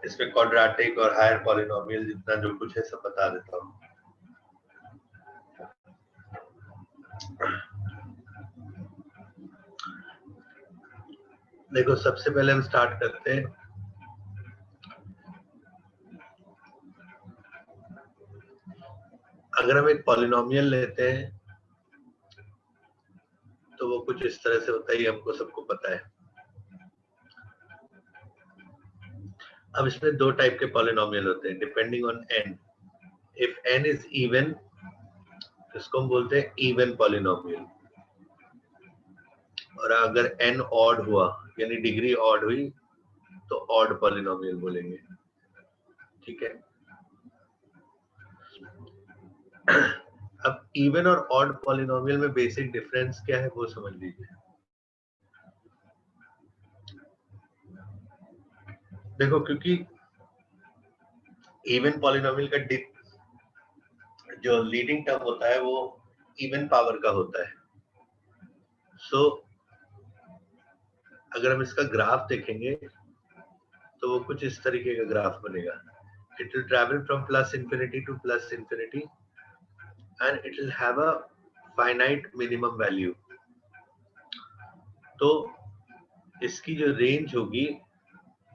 इसमें क्वाड्रेटिक और higher polynomial जितना जो कुछ है सब बता देता हूँ। देखो सबसे पहले हम स्टार्ट करते हैं अगर हम एक पॉलिनोमियल लेते हैं तो वो कुछ इस तरह से होता है, ये हमको सबको पता है। अब इसमें दो टाइप के पॉलिनोमियल होते हैं depending on n। If n is even, इसको हम बोलते हैं इवन पॉलिनोमियल, और अगर n ऑड हुआ यानी डिग्री ऑड हुई तो ऑड पॉलिनोमियल बोलेंगे। ठीक है। अब इवन और ऑड पॉलिनोमियल में बेसिक डिफरेंस क्या है वो समझ लीजिए। देखो क्योंकि इवन पॉलिनोमियल का जो लीडिंग टर्म होता है वो इवन पावर का होता है। सो अगर हम इसका ग्राफ देखेंगे तो वो कुछ इस तरीके का ग्राफ बनेगा। It will travel from plus infinity two plus infinity and it will have a finite minimum value. तो इसकी जो रेंज होगी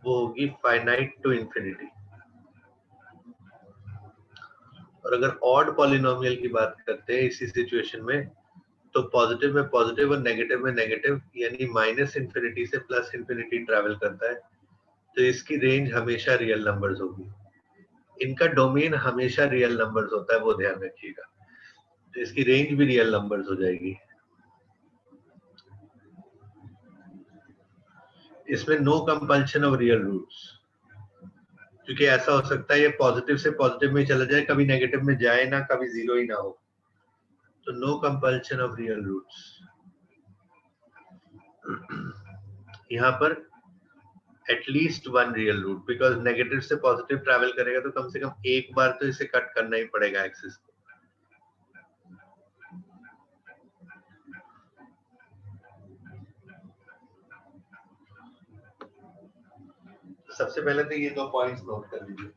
वो होगी फाइनाइट टू इंफिनिटी। और अगर ऑड पॉलिनोमियल की बात करते हैं इसी सिचुएशन में तो पॉजिटिव में पॉजिटिव और नेगेटिव में नेगेटिव यानी माइनस इंफिनिटी से प्लस इंफिनिटी ट्रैवल करता है। तो इसकी रेंज हमेशा रियल नंबर्स होगी। इनका डोमेन हमेशा रियल नंबर्स होता है, वो ध्यान रखिएगा। तो इसकी रेंज भी रियल नंबर्स हो जाएगी। इसमें no compulsion of real roots, क्योंकि ऐसा हो सकता है ये पॉजिटिव से पॉजिटिव में चला जाए, कभी नेगेटिव में जाए ना, कभी जीरो ही ना हो। तो no compulsion of real roots. यहाँ पर at least one real root, because negative से पॉजिटिव ट्रैवल करेगा तो कम से कम एक बार तो इसे कट करना ही पड़ेगा एक्सिस को। सबसे पहले तो ये दो पॉइंट्स नोट कर लीजिए।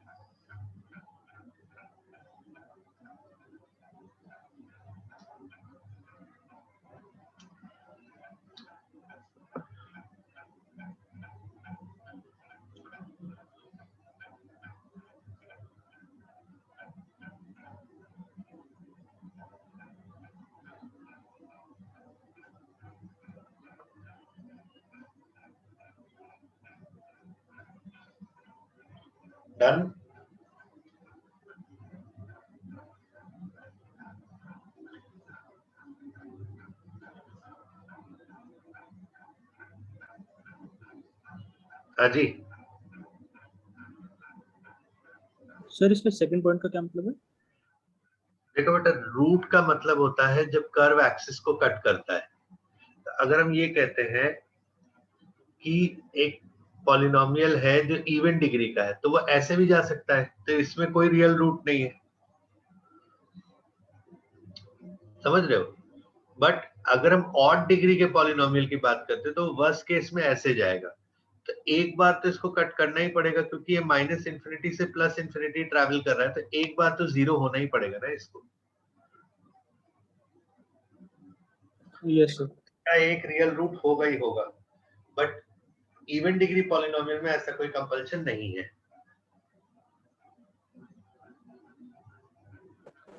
डन। हाँ जी सर, इसमें सेकंड पॉइंट का क्या मतलब है? देखो बेटा, रूट का मतलब होता है जब कर्व एक्सिस को कट करता है। तो अगर हम ये कहते हैं कि एक पॉलिनोमियल है जो इवन डिग्री का है तो वो ऐसे भी जा सकता है, तो इसमें कोई रियल रूट नहीं है, समझ रहे हो। बट अगर हम ऑड डिग्री के पॉलिनोमियल की बात करते हैं तो वर्स्ट केस में ऐसे जाएगा। तो एक बार तो इसको कट करना ही पड़ेगा, क्योंकि ये माइनस इंफिनिटी से प्लस इंफिनिटी ट्रैवल कर रहा है, तो एक बार तो जीरो होना ही पड़ेगा ना इसको। Yes sir. एक रियल रूट होगा ही होगा, बट इवन डिग्री पॉलिनोमियल में ऐसा कोई कंपल्शन नहीं है।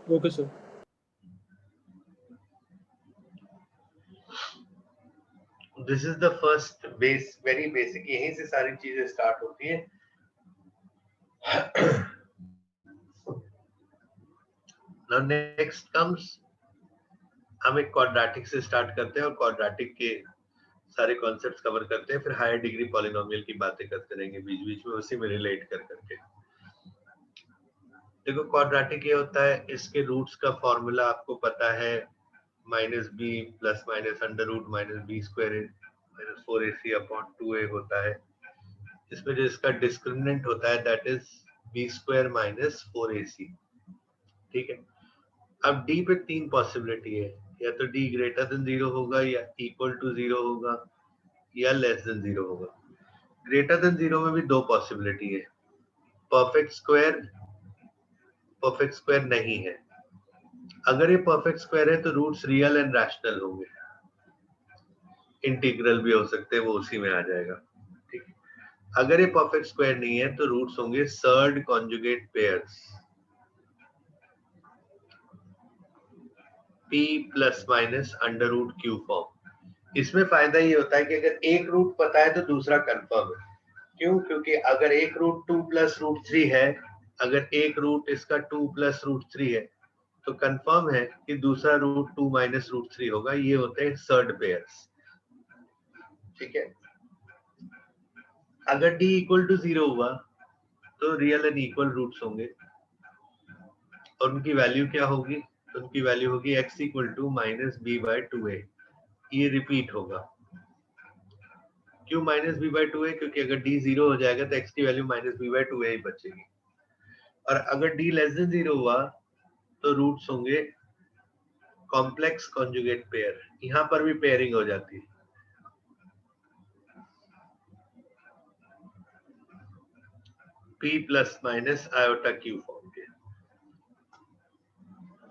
Okay sir. This is the first base, very basic, यहीं से सारी चीजें स्टार्ट होती है। नाउ नेक्स्ट कम्स, हम एक क्वाड्रेटिक से स्टार्ट करते हैं और क्वाड्रेटिक के सारे कॉन्सेप्ट्स कवर करते हैं, फिर हायर डिग्री पॉलिनोमियल की बातें करते रहेंगे बीच बीच में, उसी में रिलेट कर करके। देखो क्वाड्रेटिक ये होता है, इसके रूट्स का फॉर्मूला आपको पता है, minus B plus minus under root minus B square minus 4ac upon 2a होता है। इसमें जो इसका डिस्क्रिमिनेंट होता है that is B square minus 4ac। ठीक है। अब डी पे तीन पॉसिबिलिटी है, या तो डी ग्रेटर देन 0 होगा, या इक्वल टू 0 होगा, या लेस देन 0 होगा। ग्रेटर देन 0 में भी दो पॉसिबिलिटी है, परफेक्ट स्क्वायर नहीं है। अगर ये परफेक्ट स्क्वायर है तो रूट्स रियल एंड रैशनल होंगे, इंटीग्रल भी हो सकते हैं, वो उसी में आ जाएगा। ठीक है, अगर ये परफेक्ट स्क्वायर नहीं है तो रूट्स होंगे surd conjugate pairs, p plus minus under root Q form. इसमें फायदा ये होता है कि अगर एक रूट पता है तो दूसरा कंफर्म है। क्यों? क्योंकि अगर एक रूट 2 प्लस रूट 3 है, अगर एक रूट इसका 2 प्लस रूट 3 है तो कंफर्म है कि दूसरा रूट 2 माइनस रूट 3 होगा। ये होते हैं सर्ड पेयर्स। ठीक है, अगर d इक्वल टू 0 हुआ तो रियल एंड इक्वल रूट्स होंगे और उनकी वैल्यू क्या होगी? उनकी वैल्यू होगी x equal to minus B by 2a। ये रिपीट होगा। क्यों माइनस बी बाय 2a? क्योंकि अगर d 0 हो जाएगा तो x की value minus B by 2a ही बचेगी। और अगर d लेस देन 0 हुआ तो रूट्स होंगे कॉम्प्लेक्स कॉन्जुगेट पेयर। यहां पर भी पेयरिंग हो जाती है। p plus minus iota Q form के।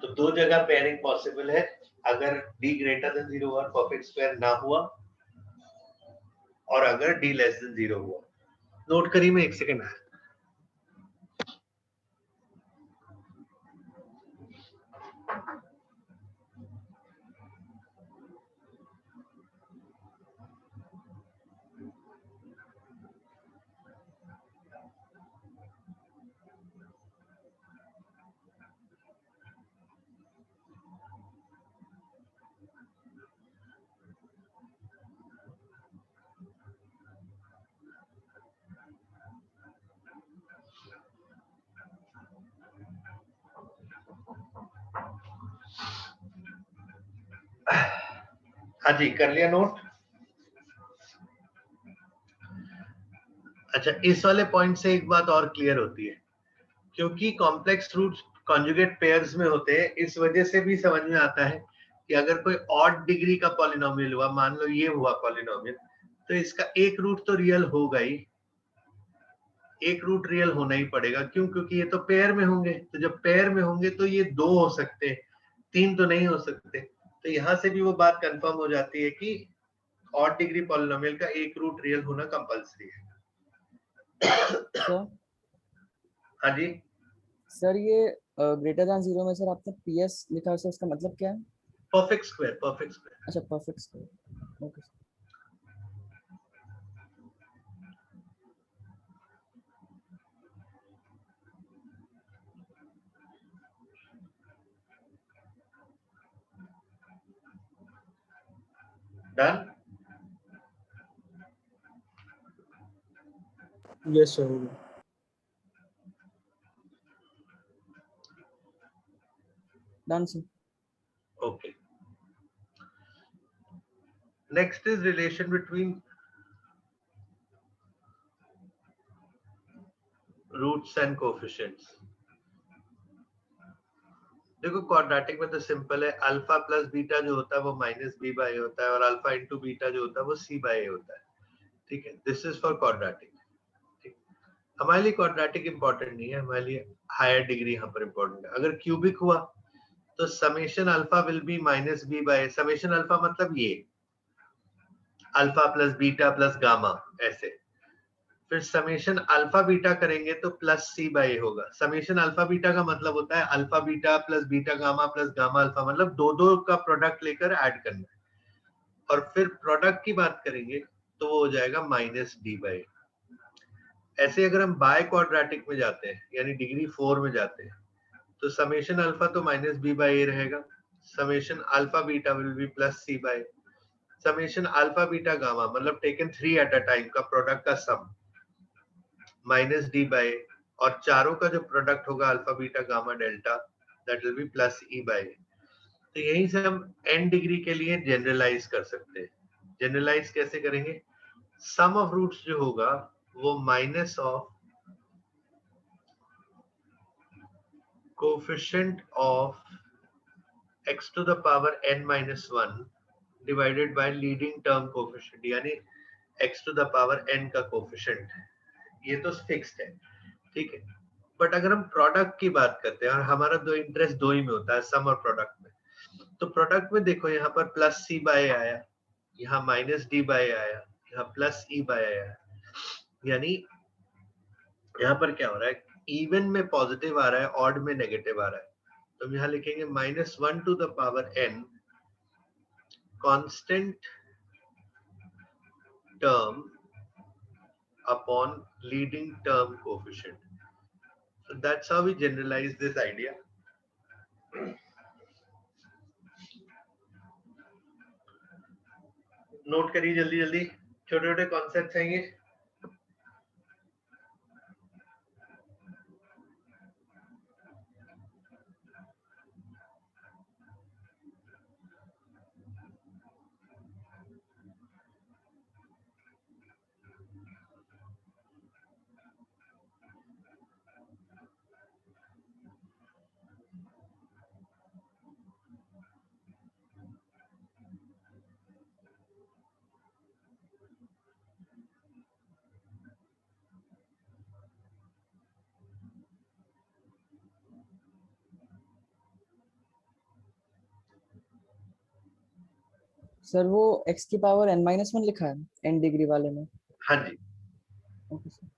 तो दो जगह पेयरिंग पॉसिबल है, अगर d ग्रेटर देन 0 हुआ, परफेक्ट स्क्वायर ना हुआ, और अगर d लेस देन 0 हुआ। नोट करिए, मैं एक सेकंड आया। हाँ जी, कर लिया नोट। अच्छा, इस वाले पॉइंट से एक बात और क्लियर होती है, क्योंकि कॉम्प्लेक्स रूट्स कॉन्जुगेट पेयर्स में होते हैं, इस वजह से भी समझ में आता है कि अगर कोई ऑड डिग्री का पॉलिनोमियल हुआ, मान लो ये हुआ पॉलिनोमियल, तो इसका एक रूट तो रियल होगा ही, एक रूट रियल होना ही पड़ेगा। क्यों? क्योंकि ये तो पेयर में होंगे, तो जब पेयर में होंगे तो ये दो हो सकते हैं, तीन तो नहीं हो सकते। तो यहां से भी वो बात कंफर्म हो जाती है कि ऑड डिग्री पॉलिनोमियल का एक रूट रियल होना कंपलसरी है। सर हाँ जी सर, ये ग्रेटर देन 0 में सर आपने पीएस लिखा है, सर इसका मतलब क्या है? Perfect square, perfect square. अच्छा, परफेक्ट square. Okay. Done. Yes sir, हो गया। Done sir. Okay. Next is relation between roots and coefficients. देखो क्वाड्रेटिक में तो सिंपल है, अल्फा प्लस बीटा जो होता है वो माइनस बी बाय ए होता है, और अल्फा इंटू बीटा जो होता है वो सी बाय ए होता है। ठीक है, दिस इज फॉर क्वाड्रेटिक। ठीक, हमारे लिए क्वाड्रेटिक इंपॉर्टेंट नहीं है, हमारे लिए हायर डिग्री यहाँ पर इंपॉर्टेंट है। अगर क्यूबिक हुआ तो summation alpha will be minus B by A. Summation alpha मतलब ये alpha plus beta plus gamma, ऐसे। फिर समेशन अल्फा बीटा करेंगे तो प्लस सी बाय ए होगा। समेशन अल्फा बीटा का मतलब होता है alpha beta plus beta gamma plus gamma alpha, मतलब दो दो का प्रोडक्ट लेकर ऐड करना है। और फिर प्रोडक्ट की बात करेंगे तो वो हो जाएगा माइनस डी बाय ए। ऐसे अगर हम बाय क्वाड्रेटिक में जाते हैं, यानी डिग्री 4 में जाते हैं, तो समेशन अल्फा तो माइनस बी बाय ए रहेगा, summation alpha beta will be plus C by, summation alpha beta gamma मतलब टेकन 3 एट अ टाइम का प्रोडक्ट का सम माइनस डी बाय, और चारों का जो प्रोडक्ट होगा alpha beta gamma delta, that will be plus E bye. तो यहीं से हम n डिग्री के लिए जनरलाइज कर सकते हैं। जनरलाइज कैसे करेंगे? सम ऑफ रूट्स जो होगा वो minus of coefficient of x to the power n minus 1 divided by leading term coefficient, यानी x to the power n का कोफिशिएंट। ये तो फिक्स्ड है। ठीक है। बट अगर हम प्रोडक्ट की बात करते हैं और हमारा दो इंटरेस्ट दो ही में होता है, सम और प्रोडक्ट में, तो प्रोडक्ट में देखो यहाँ पर प्लस सी बाय आया, यहाँ माइनस डी बाय आया, यहाँ प्लस ई बाय आया, यानी यहाँ पर क्या हो रहा है, इवन में पॉजिटिव आ रहा है, ऑड में नेगेटिव आ रहा है। तो हम यहाँ लिखेंगे -1 to the power n constant term upon leading term coefficient. So that's how we generalize this idea. Note करिए जल्दी जल्दी, छोटे छोटे कॉन्सेप्ट हैं ये। सर वो x की पावर n-1 लिखा है n डिग्री वाले में। हाँ जी, ओके सर।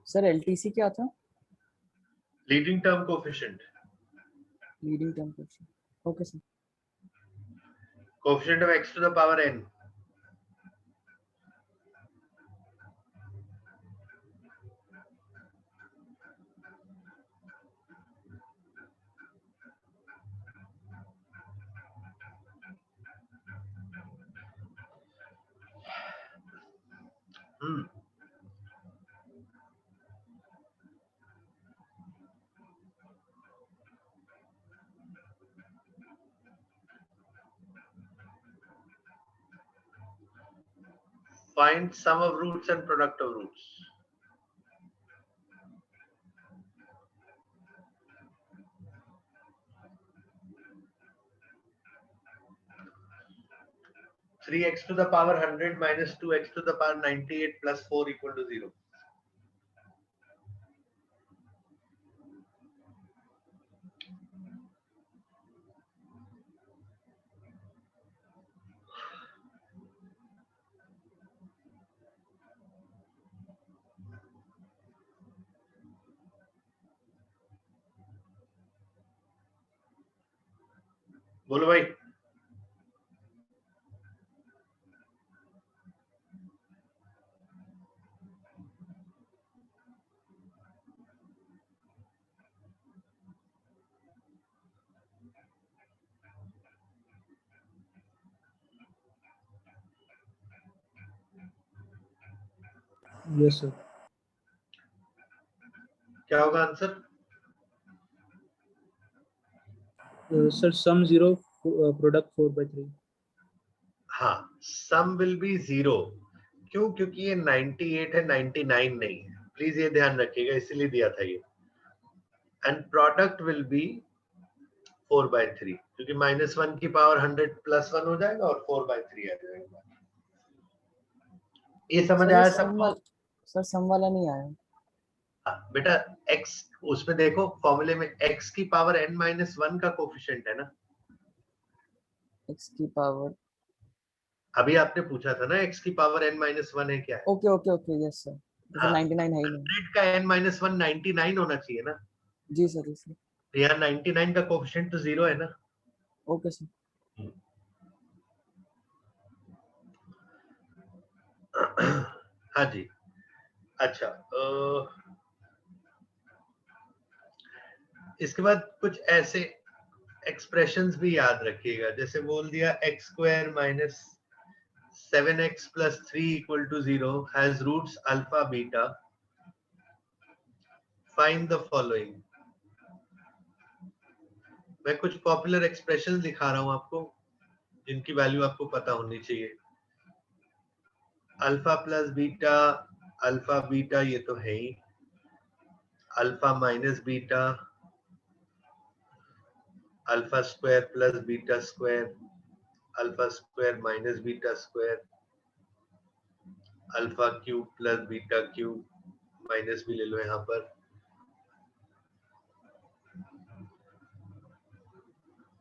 सर LTC क्या था? Leading term coefficient, leading term coefficient. Okay sir. Coefficient of x to the power n। Find sum of roots and product of roots. Three x to the power 100 minus 2x to the power 98 plus 4 equal to 0. बोलो भाई। Yes sir. क्या होगा answer? Sir सम 0 product 4/3। हाँ, सम will be 0। क्यों? क्योंकि ये 98 है, 99 नहीं है। प्लीज ये ध्यान रखिएगा, इसीलिए दिया था ये। एंड प्रोडक्ट विल बी 4/3, क्योंकि -1 की पावर 100 प्लस 1 हो जाएगा और 4/3 आ जाएगा। ये समझ सर ये आया सम सबको? वाला, सर सम वाला नहीं आया। हाँ, बेटा x उसमें देखो फॉर्मूले में x की पावर n-1 का कोफिशिएंट है ना। x की पावर, अभी आपने पूछा था ना x की पावर n-1 है क्या है? Okay okay okay yes sir. तो हाँ, 99 है ही नहीं। 100 का n-1 99 होना चाहिए ना। जी सर, जी सर। तो यहाँ 99 का कोफिशिएंट तो 0 है ना। Okay sir. हाँ जी। अच्छा, इसके बाद कुछ ऐसे एक्सप्रेशंस भी याद रखिएगा, जैसे बोल दिया x square minus 7x plus 3 equal to 0 has roots alpha beta. Find the following. मैं कुछ पॉपुलर एक्सप्रेशन दिखा रहा हूं आपको जिनकी वैल्यू आपको पता होनी चाहिए. अल्फा प्लस बीटा ये तो है ही. Alpha minus beta, alpha square plus beta square, alpha square minus beta square, alpha cube plus beta cube, minus भी ले लो यहाँ पर,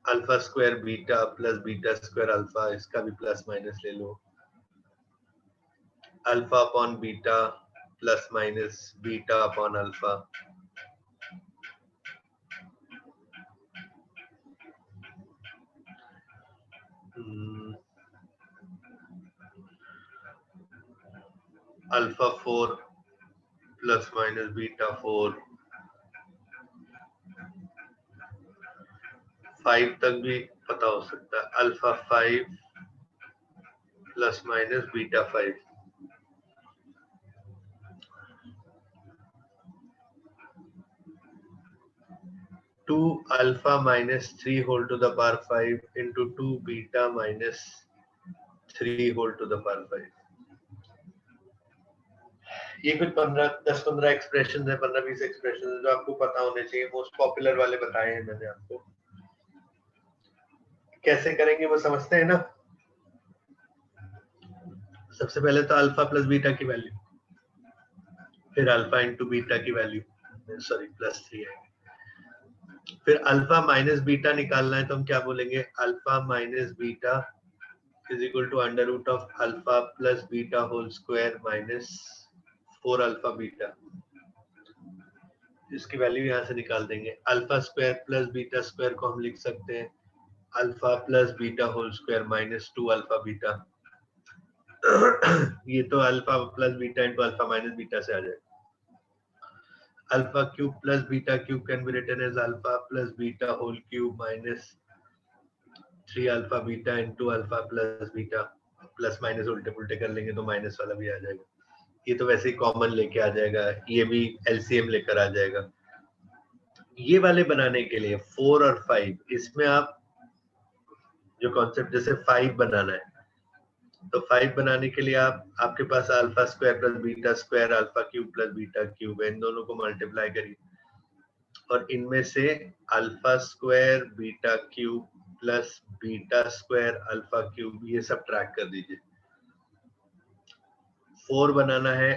alpha square beta plus beta square alpha, इसका भी प्लस माइनस ले लो, alpha upon beta plus minus beta upon alpha, alpha 4 plus minus beta 4, 5 तक भी पता हो सकता है, alpha 5 plus minus beta 5, to alpha minus 3 whole to the power 5 into 2 beta minus 3 whole to the power 5. ये कुछ 10-15 एक्सप्रेशन है, 15-20 expression है जो आपको पता होने चाहिए. मोस्ट पॉपुलर वाले बताए हैं मैंने आपको. कैसे करेंगे वो समझते हैं ना. सबसे पहले तो अल्फा प्लस बीटा की वैल्यू, फिर अल्फा इंटू बीटा की वैल्यू, सॉरी प्लस 3 है, फिर अल्फा माइनस बीटा निकालना है तो हम क्या बोलेंगे, alpha minus beta is equal to under root of alpha plus beta whole square minus 4 alpha beta. इसकी वैल्यू यहाँ से निकाल देंगे. Alpha square plus beta square को हम लिख सकते हैं alpha plus beta whole square minus 2 alpha beta. ये तो alpha plus beta into alpha minus beta से आ जाए. Alpha cube plus beta cube can be written as alpha plus beta whole cube minus 3 alpha beta into alpha plus beta. Plus minus उल्टे पुल्टे कर लेंगे तो माइनस वाला भी आ जाएगा. ये तो वैसे ही कॉमन लेके आ जाएगा, ये भी एलसीएम लेकर आ जाएगा. ये वाले बनाने के लिए 4 और 5, इसमें आप जो कॉन्सेप्ट, जैसे 5 बनाना है तो 5 बनाने के लिए आपके पास alpha square plus beta square alpha cube plus beta cube है, इन दोनों को मल्टीप्लाई करिए और इनमें से alpha square beta cube plus beta square alpha cube ये सब ट्रैक कर दीजिए. 4 बनाना है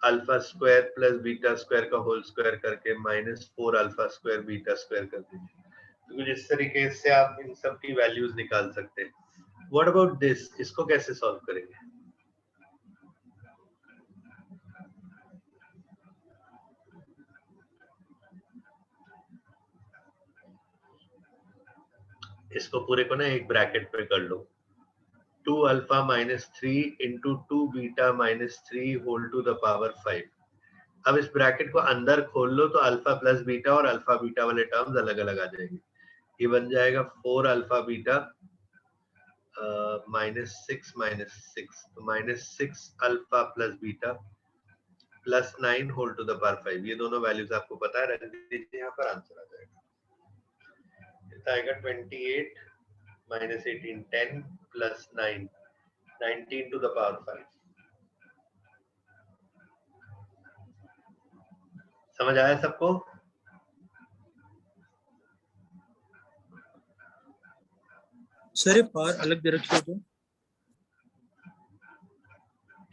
alpha square plus beta square का होल स्क्वायर करके minus 4 alpha square beta square कर दीजिए. तो कुछ इस तरीके से आप इन सब की वैल्यूज निकाल सकते हैं. व्हाट अबाउट दिस, इसको कैसे सॉल्व करेंगे. इसको पूरे को ना एक ब्रैकेट पे कर लो. 2 alpha minus 3 into 2 beta minus 3 whole to the power 5. अब इस ब्रैकेट को अंदर खोल लो तो अल्फा प्लस बीटा और अल्फा बीटा वाले टर्म्स अलग अलग आ जाएंगे. ये बन जाएगा 4 अल्फा बीटा माइनस 6 तो minus 6 alpha plus beta plus 9 whole to the power 5. ये दोनों वैल्यूज आपको पता है, रख दीजिए यहाँ पर, आंसर आ जाएगा. आएगा 28 minus 18 10 plus 9 19 to the power 5. समझ आया सबको. सर ये पावर अलग दे रखी होती है.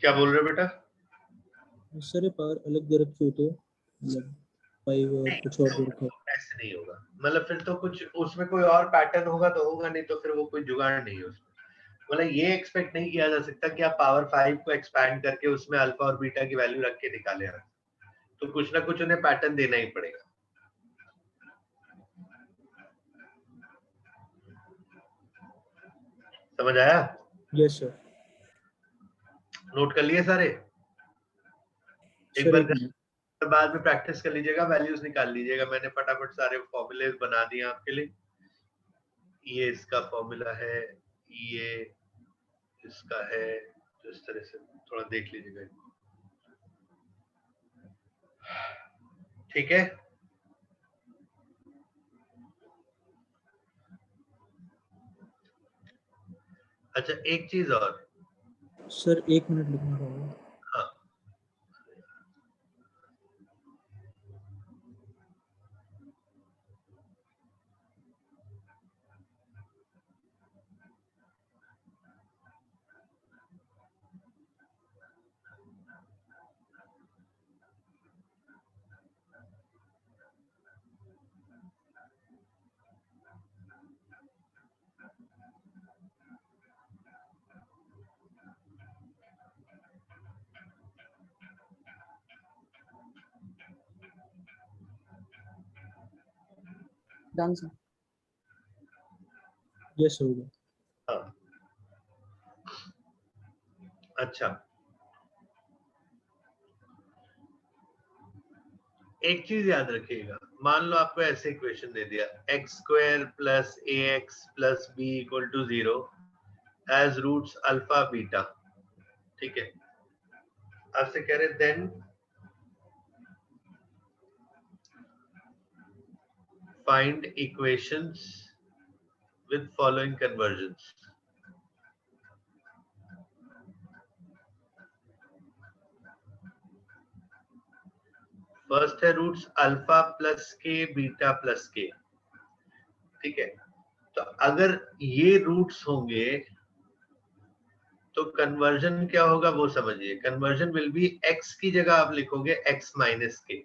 क्या बोल रहे हो बेटा. सर ये पावर अलग दे रखी होती है, मतलब 5 और कुछ और दे रखा है. ऐसे नहीं होगा, मतलब फिर तो कुछ उसमें कोई और पैटर्न होगा तो होगा, नहीं तो फिर वो कोई जुगाड़ नहीं है उसमें. मतलब ये एक्सपेक्ट नहीं किया जा सकता कि आप पावर 5 को एक्सपैंड करके उसमें अल्फा और बीटा की वैल्यू रख के निकाले. तो कुछ ना कुछ उन्हें पैटर्न देना ही पड़ेगा. समझ आया. Yes sir. नोट कर लिए सारे. एक सर बार एक मिनट. तो बाद में प्रैक्टिस कर लीजिएगा, वैल्यूज निकाल लीजिएगा। मैंने फटाफट सारे फॉर्मूले बना दिए आपके लिए। ये इसका फॉर्मूला है, ये इसका है, तो इस तरह से थोड़ा देख लीजिएगा, ठीक है। अच्छा एक चीज और सर 1 मिनट लिखना होगा। हाँ, डन सर। यस हो गया। हाँ। अच्छा एक चीज याद रखिएगा, मान लो आपको ऐसे इक्वेशन दे दिया x square plus A x plus B equal to 0 as roots alpha beta, ठीक है। आपसे कह रहे then find equations with following convergence. First है roots alpha plus K beta plus K, ठीक है। तो अगर ये रूट्स होंगे तो कन्वर्जन क्या होगा वो समझिए। कन्वर्जन विल बी एक्स की जगह आप लिखोगे एक्स माइनस के,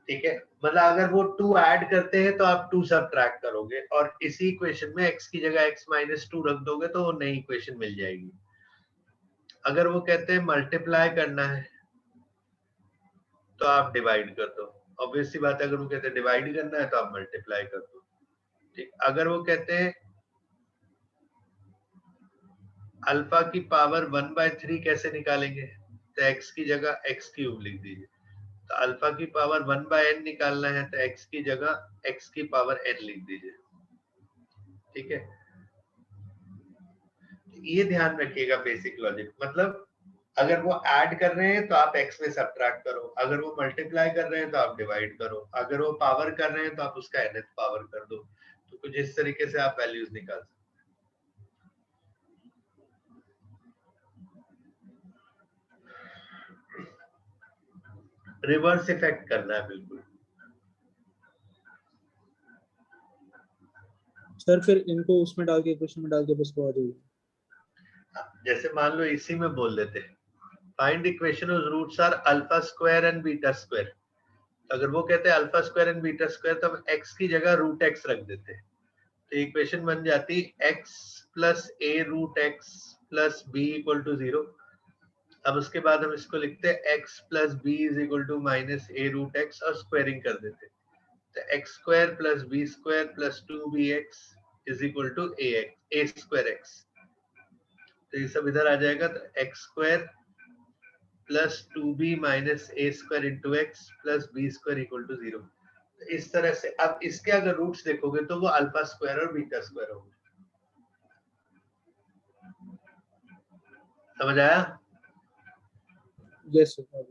ठीक है। मतलब अगर वो 2 ऐड करते हैं तो आप 2 सबट्रैक्ट करोगे और इसी इक्वेशन में x की जगह x माइनस 2 रख दोगे तो वो नई इक्वेशन मिल जाएगी। अगर वो कहते हैं मल्टीप्लाई करना है तो आप डिवाइड कर दो। ऑब्वियस सी बात है, अगर वो कहते हैं डिवाइड करना है तो आप मल्टीप्लाई कर दो, ठीक। अगर वो कहते हैं अल्फा की पावर 1/3 कैसे निकालेंगे, तो x की जगह x क्यूब लिख दीजिए। तो अल्फा की पावर 1/n निकालना है तो x की जगह x की पावर n लिख दीजिए, ठीक है। ये ध्यान रखिएगा बेसिक लॉजिक, मतलब अगर वो ऐड कर रहे हैं तो आप x में सब्ट्रैक्ट करो, अगर वो मल्टीप्लाई कर रहे हैं तो आप डिवाइड करो, अगर वो पावर कर रहे हैं तो आप उसका nth पावर कर दो। तो कुछ इस तरीके से आप वैल्यूज निकाल सकते। रिवर्स इफेक्ट करना है बिल्कुल। सर फिर इनको उसमें डाल के इक्वेशन में डाल के बस वो आ जाएगी। जैसे मान लो इसी में बोल देते हैं find equation of roots are alpha square and beta square. अगर वो कहते हैं alpha square and beta square तो हम x की जगह रूट x रख देते हैं, तो इक्वेशन बन जाती x plus A root x plus B equal to 0। अब उसके बाद हम इसको लिखते हैं x plus B is equal to minus A root x और स्क्वायरिंग कर देते, तो x square plus B square plus 2bx is equal to A square x. तो ये सब इधर आ जाएगा, तो x square plus 2b minus A square into x plus B square equal to 0। इस तरह से अब इसके अगर रूट्स देखोगे तो वो अल्फा स्क्वायर और बीटा स्क्वायर होंगे। समझ आया? Yes sir.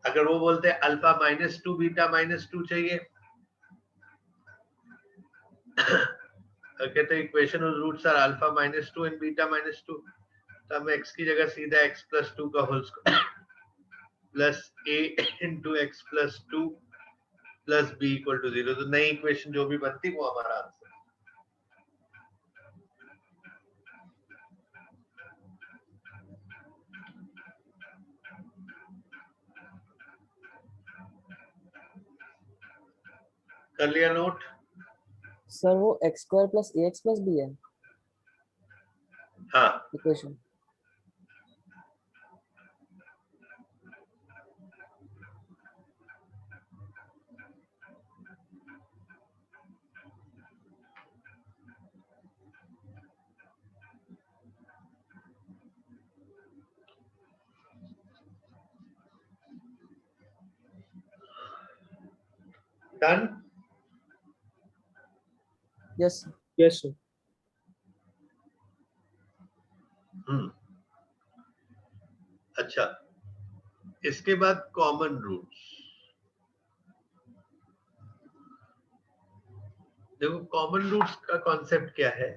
अगर वो बोलते हैं अल्फा माइनस 2 बीटा माइनस 2 चाहिए कहते हैं equation of roots are alpha minus 2 and beta minus 2, तो हम x की जगह सीधा x प्लस 2 का whole square plus a into x plus 2 plus B equal to 0, तो नई इक्वेशन जो भी बनती वो हमारा आंसर। कर लिया नोट? सर वो x square plus A x plus B है हाँ equation. Done? Yes Yes, sir. अच्छा, इसके बाद कॉमन रूट्स। देखो कॉमन रूट्स का कॉन्सेप्ट क्या है।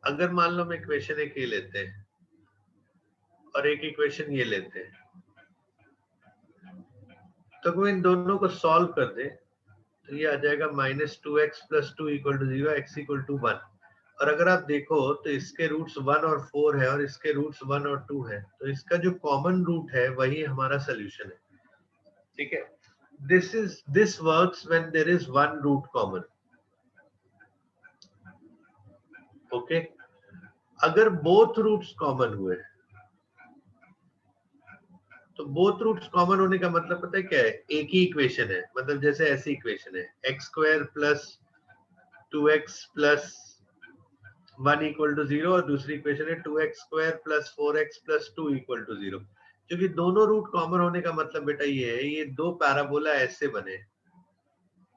अगर मान लो हम इक्वेशन एक ये लेते हैं और एक इक्वेशन ये लेते हैं, तो कोई इन दोनों को सॉल्व कर दे तो ये आ जाएगा -2x + 2 = 0, x = 1। और अगर आप देखो तो इसके रूट्स 1 और 4 है और इसके रूट्स 1 और 2 है, तो इसका जो कॉमन रूट है वही हमारा सोल्यूशन है। ठीक है, this works when there is one root common. Okay, अगर बोथ रूट्स कॉमन हुए तो बोथ रूट्स कॉमन होने का मतलब पता है क्या है, एक ही इक्वेशन है। मतलब जैसे ऐसी इक्वेशन है x² + 2x + 1 = 0 और दूसरी इक्वेशन है 2x² + 4x + 2 = 0। क्योंकि दोनों रूट कॉमन होने का मतलब बेटा ये है, ये दो पैराबोला ऐसे बने,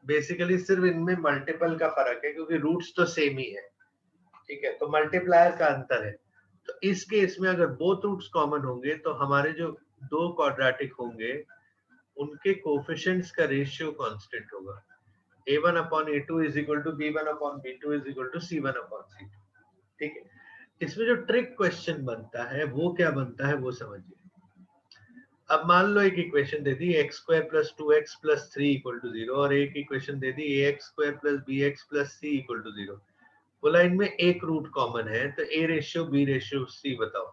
बेसिकली सिर्फ इनमें मल्टीपल का फर्क है क्योंकि रूट्स तो सेम ही है। ठीक है, तो मल्टीप्लायर का अंतर है। तो इस केस में अगर बोथ रूट्स कॉमन होंगे तो हमारे जो दो क्वाड्रेटिक होंगे उनके कोफिशिएंट्स का रेशियो कांस्टेंट होगा। a1/a2 = b1/b2 = c1/c2। ठीक है, इसमें जो ट्रिक क्वेश्चन बनता है वो क्या बनता है वो समझिए। अब मान लो एक इक्वेशन दे दी x² + 2x + 3 = 0 और एक इक्वेशन दे दी ax² + bx + c = 0। बोला इनमें एक रूट कॉमन है, तो a/b/c बताओ।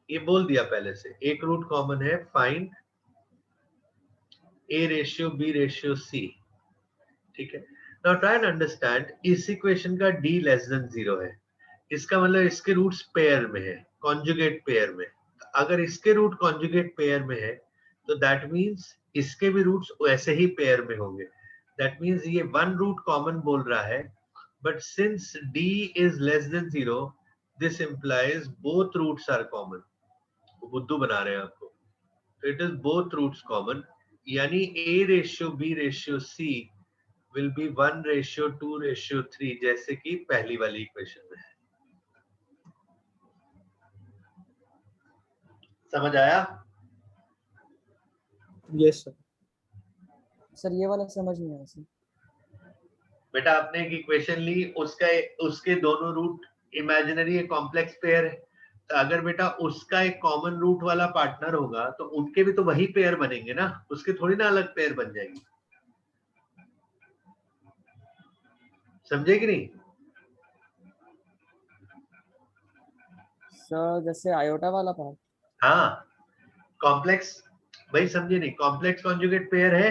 ये बोल दिया पहले से, एक रूट कॉमन है, फाइंड a/b/c। ठीक है, नाउ ट्राई एंड अंडरस्टैंड, इस इक्वेशन का d < 0 है, इसका मतलब इसके रूट्स पेयर में है, कॉन्जुगेट पेयर में। अगर इसके रूट कॉन्जुगेट पेयर में है तो दैट मींस इसके भी रूट्स वैसे ही पेयर में होंगे। दैट मींस ये वन रूट कॉमन बोल रहा है, but since d < 0 this implies both roots are common. बुद्धू बना रहे हैं आपको। तो it is both roots common, यानी a/b/c will be 1/2/3 जैसे कि पहली वाली इक्वेशन में है। समझ आया? Yes, sir. सर ये वाला समझ नहीं आया सर। बेटा आपने एक इक्वेशन ली, उसके दोनों रूट इमेजिनरी है, कॉम्प्लेक्स पेयर है। तो अगर बेटा उसका एक कॉमन रूट वाला पार्टनर होगा तो उनके भी तो वही पेयर बनेंगे ना, उसके थोड़ी ना अलग पेयर बन जाएंगे। समझे कि नहीं? सर जैसे आयोटा वाला पार्ट। हाँ, कॉम्प्लेक्स, भाई समझे नहीं, कॉम्प्लेक्स कॉन्जुगेट पेयर है।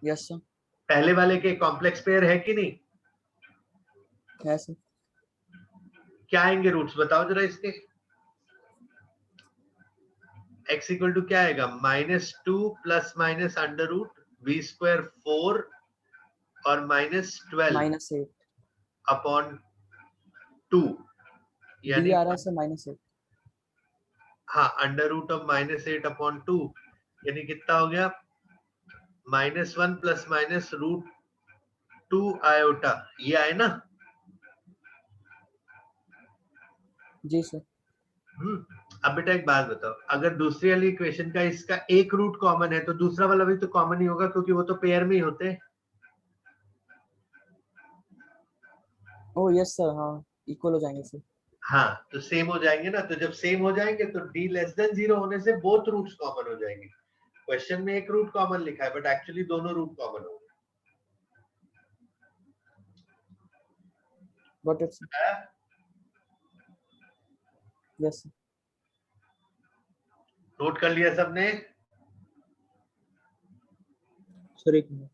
Yes sir. पहले वाले के कॉम्प्लेक्स पेयर है कि नहीं? है सर। क्या आएंगे रूट्स बताओ जरा इसके। x = क्या आएगा, -2 ± √b² 4 और -12 -8 अपॉन 2, d यानी आ रहा है सर -8। हाँ, √8 अपॉन 2 यानी कितना हो गया, -1 ± √2 आयोटा। ये आए ना? जी सर। अब बेटा एक बात बताओ, अगर दूसरी वाली इक्वेशन का इसका एक रूट कॉमन है तो दूसरा वाला भी तो कॉमन ही होगा क्योंकि वो तो पेयर में ही होते हैं। ओह यस सर, हाँ इक्वल हो जाएंगे सर। हाँ, तो सेम हो जाएंगे ना। तो जब सेम हो जाएंगे तो d < 0 होने से बोथ रूट्स कॉमन हो जाएंगे। क्वेश्चन में एक रूट कॉमन लिखा है बट एक्चुअली दोनों रूट कॉमन होंगे। Got it sir. Yes sir. Note कर लिया सबने? Sir, एक मिनट।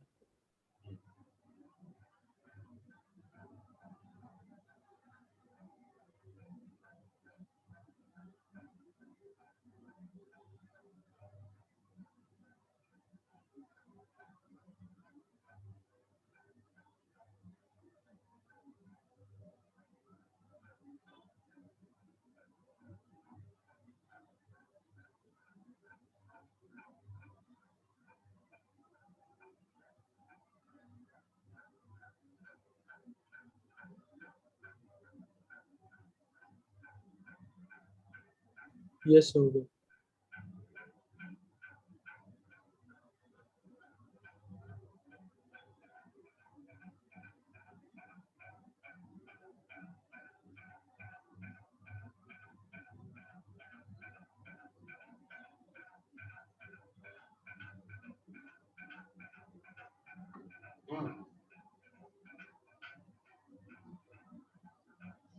यस हो गया।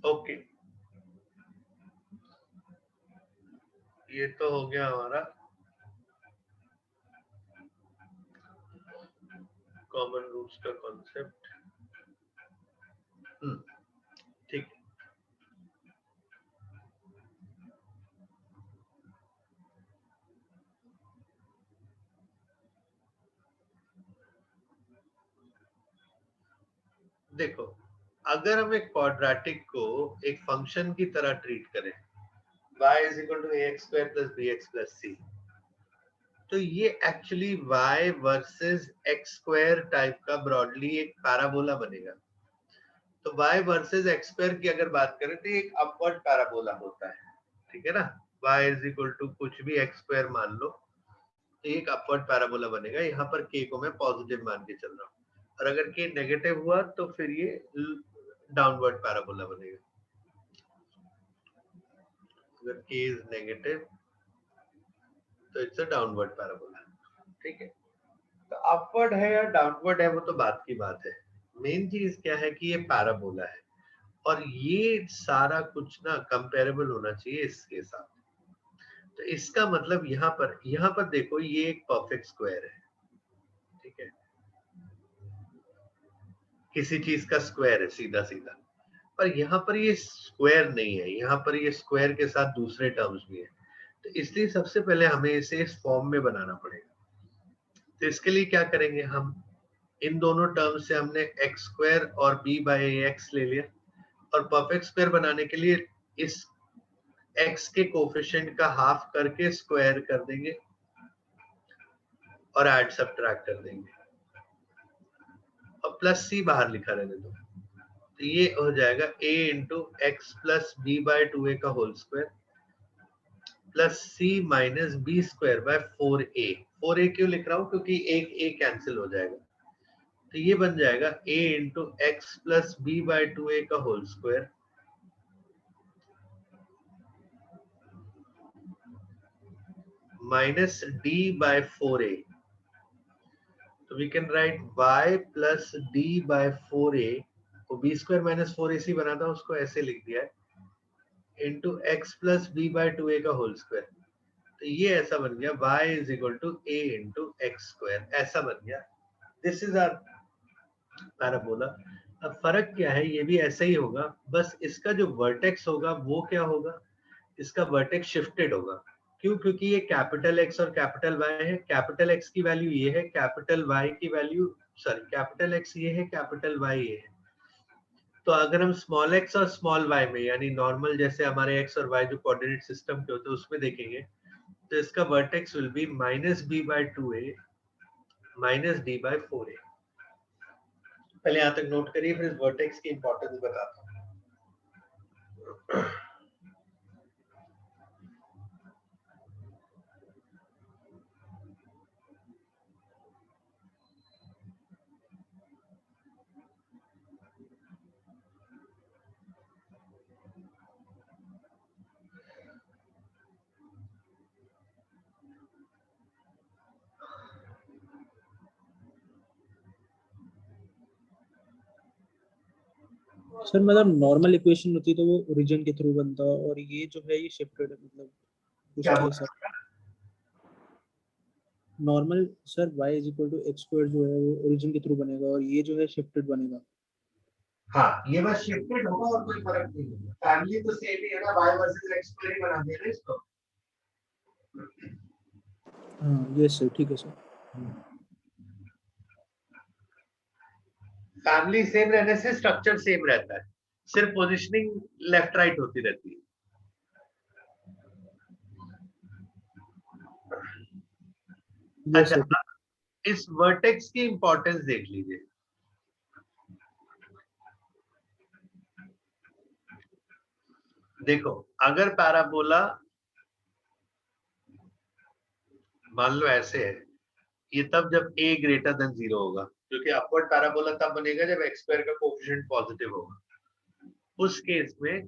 ओके, ये तो हो गया हमारा कॉमन रूट्स का कॉन्सेप्ट। ठीक, देखो अगर हम एक क्वाड्रेटिक को एक फंक्शन की तरह ट्रीट करें, y is equal to ax square plus bx plus c, तो ये actually y versus x square type का ब्रॉडली एक पैराबोला बनेगा। तो y वर्सेस x स्क्वायर की अगर बात करें तो ये एक अपवर्ड पैराबोला होता है, ठीक है ना। y is equal to कुछ भी x स्क्वायर मान लो, तो एक अपवर्ड पैराबोला बनेगा। यहाँ पर k को मैं पॉजिटिव मान के चल रहा हूँ, और अगर k नेगेटिव हुआ तो फिर ये डाउनवर्ड पैराबोला बनेगा। अगर k इज नेगेटिव तो इट्स अ डाउनवर्ड पैराबोला, ठीक है। तो अपवर्ड है या डाउनवर्ड है वो तो बात की बात है, मेन चीज क्या है कि ये पैराबोला है, और ये सारा कुछ ना कंपेरेबल होना चाहिए इसके साथ। तो इसका मतलब यहाँ पर देखो ये एक परफेक्ट स्क्वायर है, ठीक है, किसी चीज का स्क्वायर है सीधा सीधा, पर यहाँ पर ये स्क्वायर नहीं है, यहाँ पर ये स्क्वायर के साथ दूसरे टर्म्स भी है। तो इसलिए सबसे पहले हमें इसे इस फॉर्म में बनाना पड़ेगा। तो इसके लिए क्या करेंगे, हम इन दोनों टर्म से हमने एक्स स्क्वायर और b बाई एक्स ले लिया, और परफेक्ट स्क्वायर बनाने के लिए इस x के कोफिशिएंट का हाफ करके स्क्वायर कर देंगे और ऐड सब्ट्रैक्ट कर देंगे, और प्लस c बाहर लिखा रहने दो। तो ये हो जाएगा a into x plus B by 2a का whole square plus c minus B square by 4a। 4a क्यों लिख रहा हूँ, क्योंकि एक a कैंसिल हो जाएगा। तो ये बन जाएगा a into x plus B by 2a का whole square minus d by 4a. So we can write y plus d by 4a को b square minus 4ac बना था, उसको ऐसे लिख दिया है into x plus b by 2a का होल स्क्वायर। तो ये ऐसा बन गया y is equal to a into x square, ऐसा बन गया। This is our parabola। अब फर्क क्या है, ये भी ऐसा ही होगा, बस इसका जो वर्टेक्स होगा वो क्या होगा, इसका वर्टेक्स शिफ्टेड होगा। क्यों, क्योंकि ये कैपिटल एक्स और कैपिटल वाई है। कैपिटल एक्स की वैल्यू ये है, कैपिटल वाई की वैल्यू, सॉरी कैपिटल एक्स ये है, कैपिटल वाई ये है। तो अगर हम स्मॉल एक्स और स्मॉल वाई में, यानी नॉर्मल जैसे हमारे एक्स और वाई जो कोऑर्डिनेट सिस्टम के होते हैं उसमें देखेंगे, तो इसका vertex will be minus B by 2a minus D by 4a। पहले यहाँ तक नोट करिए, फिर वर्टेक्स की इंपॉर्टेंस बताता हूँ। सर मतलब नॉर्मल इक्वेशन होती तो वो ओरिजिन के थ्रू बनता, और ये जो है ये शिफ्टेड है, मतलब क्या उसके बोल हिसाब normal. Sir y is equal to x square जो है वो ओरिजिन के थ्रू बनेगा, और ये जो है शिफ्टेड बनेगा। हाँ, ये बस शिफ्टेड होगा और कोई फर्क नहीं होगा। फैमिली तो सेम ही है ना, y वर्सेस x स्क्वायर ही बना दिया ना इसको। हाँ यस सर, ठीक है सर। फैमिली सेम रहने से स्ट्रक्चर सेम रहता है, सिर्फ पोजीशनिंग लेफ्ट राइट होती रहती है। यस अच्छा, सर। इस वर्टेक्स की इंपॉर्टेंस देख लीजिए। देखो अगर पैराबोला मान लो ऐसे है, ये तब जब a ग्रेटर देन 0 होगा, क्योंकि अपवर्ड पैराबोला तब बनेगा जब x स्क्वायर का कोएफिशिएंट पॉजिटिव होगा। उस केस में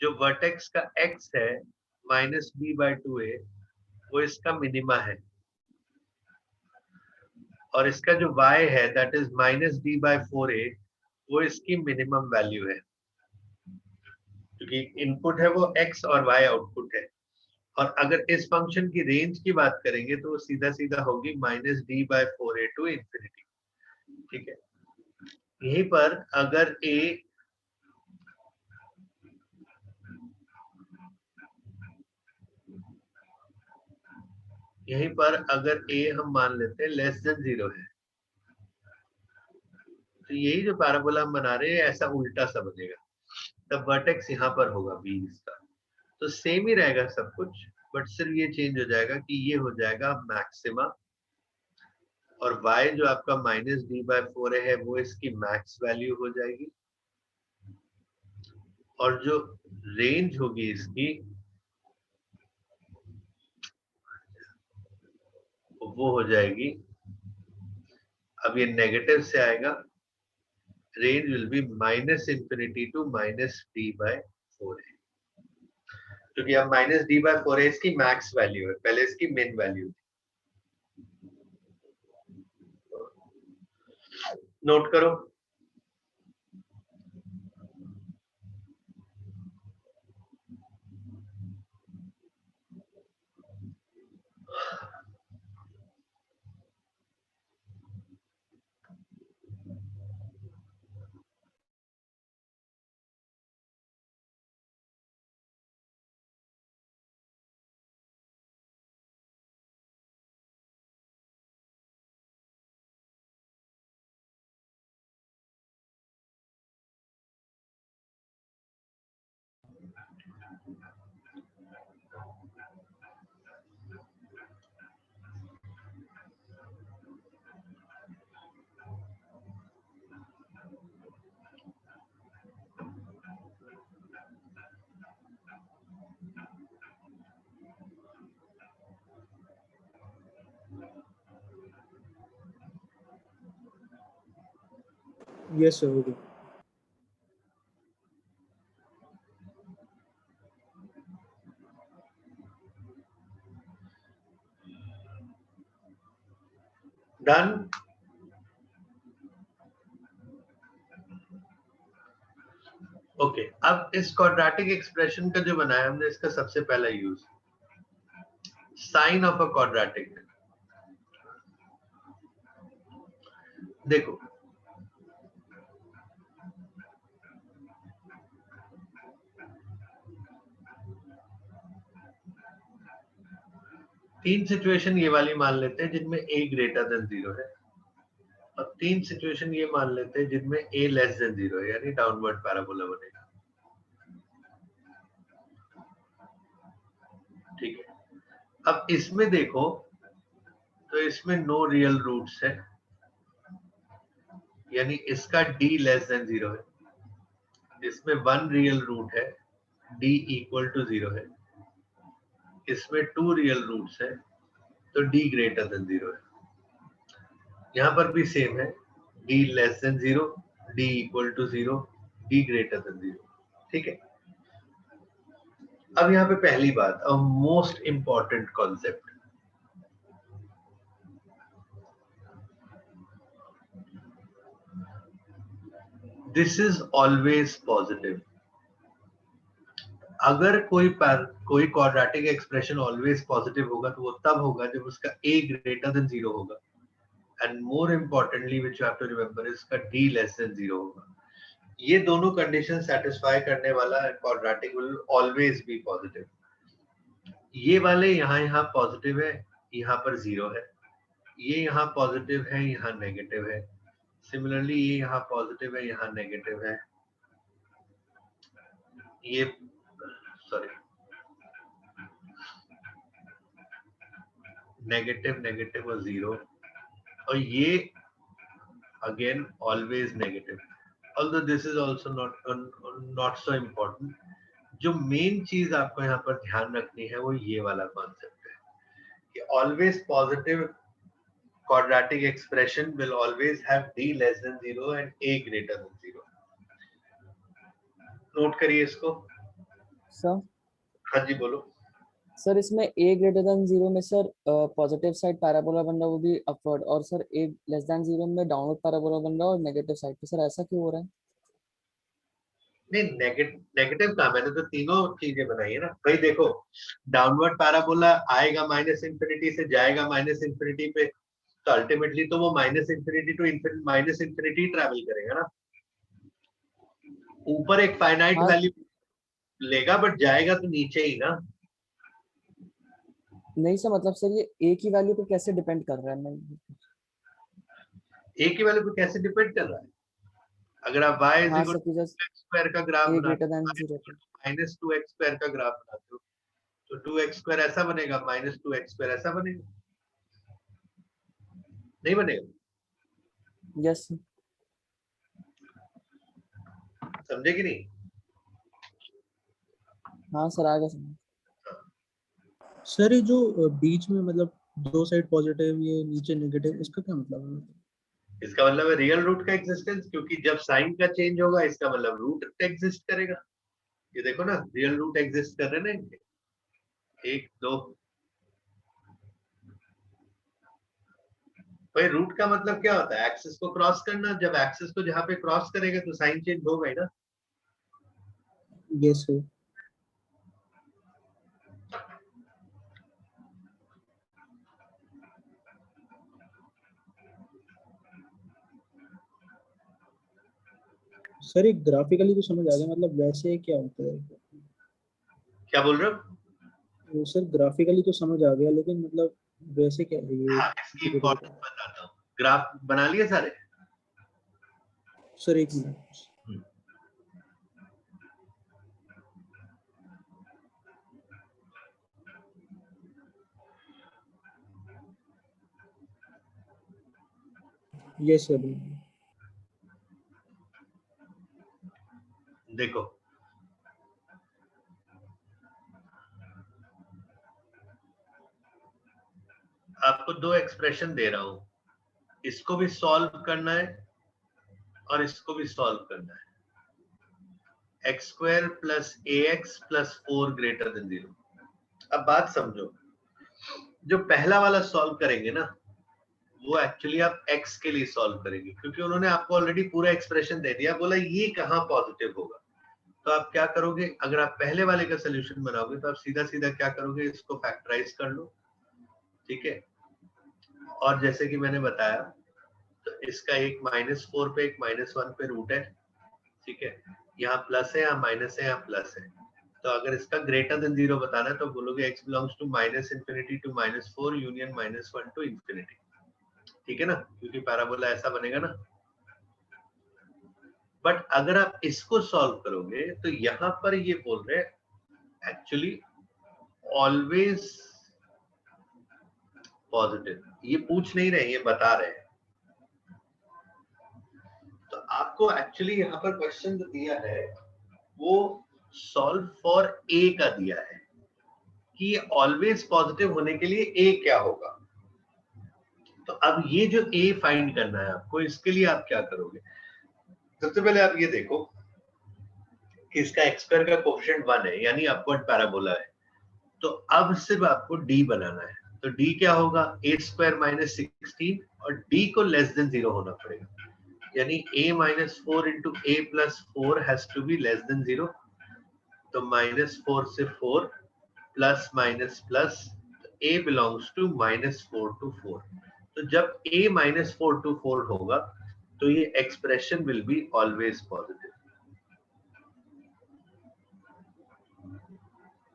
जो वर्टेक्स का x है -b/2a वो इसका मिनिमा है, और इसका जो y है दैट इज -d/4a वो इसकी मिनिमम वैल्यू है, क्योंकि इनपुट है वो x और y आउटपुट है। और अगर इस फंक्शन की रेंज की बात करेंगे तो सीधा सीधा होगी -d/4a टू इंफिनिटी। ठीक है, यहीं पर अगर a हम मान लेते हैं लेस देन 0 है, तो यही जो पैराबोला हम बना रहे हैं ऐसा उल्टा सा बनेगा, तब वर्टेक्स यहाँ पर होगा b इसका। तो सेम ही रहेगा सब कुछ, बट सिर्फ ये चेंज हो जाएगा कि ये हो जाएगा मैक्सिमा, और y जो आपका -d/4 है वो इसकी मैक्स वैल्यू हो जाएगी, और जो रेंज होगी इसकी वो हो जाएगी, अब ये नेगेटिव से आएगा, range will be -minus infinity to -d/4 है, क्योंकि अब -d/4 इसकी मैक्स वैल्यू है, पहले इसकी मिन वैल्यू थी। नोट करो। यस सर, हो गया। डन। ओके, अब इस क्वाड्रेटिक एक्सप्रेशन का जो बनाया हमने, इसका सबसे पहला use sign of a quadratic. देखो, तीन सिचुएशन ये वाली मान लेते हैं जिनमें a ग्रेटर देन 0 है, और तीन सिचुएशन ये मान लेते हैं जिनमें a लेस देन 0 है, यानी डाउनवर्ड पैराबोला बनेगा। ठीक है, अब इसमें देखो तो इसमें नो रियल रूट्स है, यानी इसका d लेस देन 0 है, इसमें वन रियल रूट है, d इक्वल टू 0 है, इसमें टू रियल रूट्स है तो d ग्रेटर देन 0 है। यहाँ पर भी सेम है, d less than 0, d equal to 0, d greater than 0। ठीक है, अब यहाँ पे पहली बात, a most important concept, this is always positive. अगर कोई क्वाड्रेटिक एक्सप्रेशन ऑलवेज पॉजिटिव होगा तो वो तब होगा जब उसका a ग्रेटर देन 0 होगा, and more importantly which you have to remember is इसका d लेस देन 0 होगा। ये दोनों कंडीशन सेटिस्फाई करने वाला quadratic will always be positive. ये वाले यहाँ पॉजिटिव है, यहाँ पर 0 है, ये यहाँ पॉजिटिव है, यहाँ नेगेटिव है, सिमिलरली ये यहाँ पॉजिटिव है, यहाँ नेगेटिव है, ये सॉरी नेगेटिव नेगेटिव और 0, और ये again always negative. Although this is also not so important. जो मेन चीज आपको यहाँ पर ध्यान रखनी है वो ये वाला कॉन्सेप्ट है कि always positive quadratic expression will always have d less than 0 and a greater than 0. Note करिए इसको. सर हाँ जी बोलो. सर इसमें a ग्रेटर देन 0 में सर पॉजिटिव साइड पैराबोला बन रहा है वो भी अपवर्ड, और सर a लेस देन 0 में डाउनवर्ड पैराबोला बन रहा है और नेगेटिव साइड पे, सर ऐसा क्यों हो रहा है? नहीं, नेगेटिव का मैंने तो तीनों चीजें बनाई है ना भाई. देखो, डाउनवर्ड पैराबोला आएगा माइनस इंफिनिटी से, जाएगा माइनस इंफिनिटी पे, तो अल्टीमेटली तो वो minus infinity to minus infinity travel करेगा ना. ऊपर एक फाइनाइट हाँ वैल्यू लेगा बट जाएगा तो नीचे ही ना. नहीं सर, मतलब सर ये a की वैल्यू पे कैसे डिपेंड कर रहा है? मैं ए की वैल्यू पे कैसे डिपेंड कर रहा है? अगर आप y इज हाँ इक्वल सर कि टू जस्ट x स्क्वायर का ग्राफ a बनाते ग्रेटर हो, देन 0 पे। माइनस 2x स्क्वायर का ग्राफ बनाते हो, तो 2x स्क्वायर ऐसा बनेगा, माइनस 2x स्क्वायर ऐसा बनेगा, नहीं बनेगा. यस समझे कि नहीं? हाँ सर आ गया समझ। सर ये जो बीच में मतलब दो साइड पॉजिटिव ये नीचे नेगेटिव, इसका क्या मतलब है? इसका मतलब है रियल रूट का एग्जिस्टेंस, क्योंकि जब साइन का चेंज होगा इसका मतलब रूट एग्जिस्ट करेगा. ये देखो ना, रियल रूट एग्जिस्ट कर रहे हैं ना इनके. एक दो भाई, रूट का मतलब क्या होता है? एक्सिस को क्रॉस करना. जब एक्सिस को जहां पे क्रॉस करेगा तो साइन चेंज होगा ही ना. Yes sir. सर ये ग्राफिकली तो समझ आ गया, मतलब वैसे क्या होता है? क्या बोल रहे हो? वो सर ग्राफिकली तो समझ आ गया, लेकिन मतलब वैसे क्या है ये? हाँ, इसकी इंपॉर्टेंस बताता हूँ. ग्राफ बना लिए सारे? सर एक मिनट. Yes sir. देखो, आपको दो एक्सप्रेशन दे रहा हूं, इसको भी सॉल्व करना है और इसको भी सॉल्व करना है. X square plus A x plus 4 greater than 0. अब बात समझो, जो पहला वाला सॉल्व करेंगे ना, वो एक्चुअली आप x के लिए सॉल्व करेंगे, क्योंकि उन्होंने आपको ऑलरेडी पूरा एक्सप्रेशन दे दिया, बोला ये कहां पॉजिटिव होगा. तो आप क्या करोगे? अगर आप पहले वाले का सोल्यूशन बनाओगे तो आप सीधा सीधा क्या करोगे, इसको फैक्टराइज कर लो. ठीक है. और जैसे कि मैंने बताया, तो इसका एक -4 पे एक -1 पे रूट है. ठीक है. यहाँ प्लस है, यहाँ माइनस है, यहाँ प्लस है. तो अगर इसका ग्रेटर देन 0 बताना है तो बोलोगे x belongs to minus infinity to -4 union -1 to infinity. ठीक है ना, क्योंकि पैराबोला ऐसा बनेगा ना. बट अगर आप इसको सॉल्व करोगे तो यहां पर ये बोल रहे हैं एक्चुअली ऑलवेज पॉजिटिव. ये पूछ नहीं रहे, ये बता रहे हैं. तो आपको एक्चुअली यहाँ पर क्वेश्चन जो दिया है वो सॉल्व फॉर ए का दिया है कि ऑलवेज पॉजिटिव होने के लिए ए क्या होगा. तो अब ये जो ए फाइंड करना है आपको, इसके लिए आप क्या करोगे? सबसे पहले आप ये देखो कि इसका एक्स स्क्वायर का कोएफिशिएंट 1 है, यानी अपवर्ड पैराबोला है. तो अब सिर्फ आपको डी बनाना है. तो डी क्या होगा? ए स्क्वायर माइनस 16, और डी को लेस देन 0 होना पड़ेगा, यानी a minus 4 into a plus 4 has to be less than 0. तो -4 से 4 plus minus plus, a belongs to -4 to 4. तो जब a -4 to 4 होगा तो ये expression will be always positive.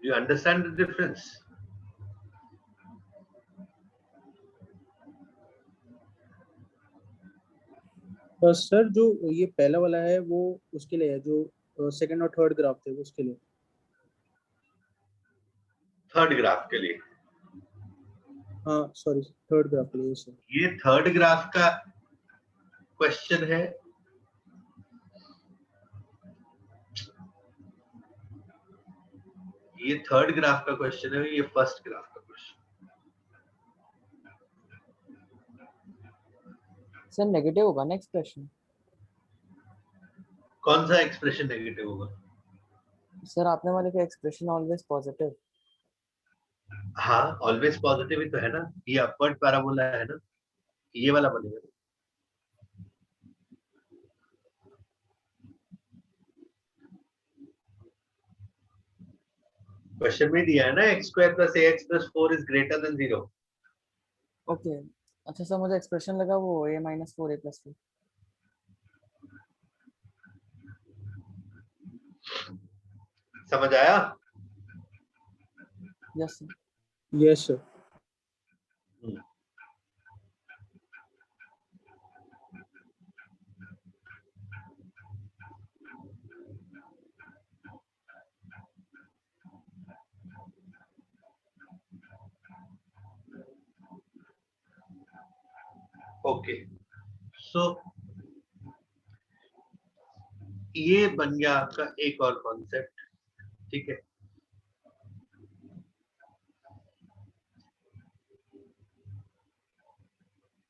You understand the difference? बस सर जो ये पहला वाला है वो उसके लिए है, जो सेकंड और थर्ड ग्राफ थे उसके लिए. थर्ड ग्राफ के लिए? हाँ सॉरी, थर्ड ग्राफ के लिए सर. ये थर्ड ग्राफ का क्वेश्चन है. ये थर्ड ग्राफ का क्वेश्चन है, ये फर्स्ट ग्राफ का क्वेश्चन. सर नेगेटिव होगा ना एक्सप्रेशन? कौन सा एक्सप्रेशन नेगेटिव होगा? सर आपने वाले का एक्सप्रेशन ऑलवेज पॉजिटिव। हाँ, ऑलवेज पॉजिटिव ही तो है ना, ये अपवर्ड पैराबोला है ना, ये वाला बनेगा। क्वेश्चन में दिया है ना x square plus ax plus 4 is greater than 0। Okay, अच्छा सर मुझे एक्सप्रेशन लगा वो a माइनस 4 a प्लस 4। समझ आया? Yes sir. Yes sir. Okay, so ये बन गया आपका एक और कॉन्सेप्ट, ठीक है।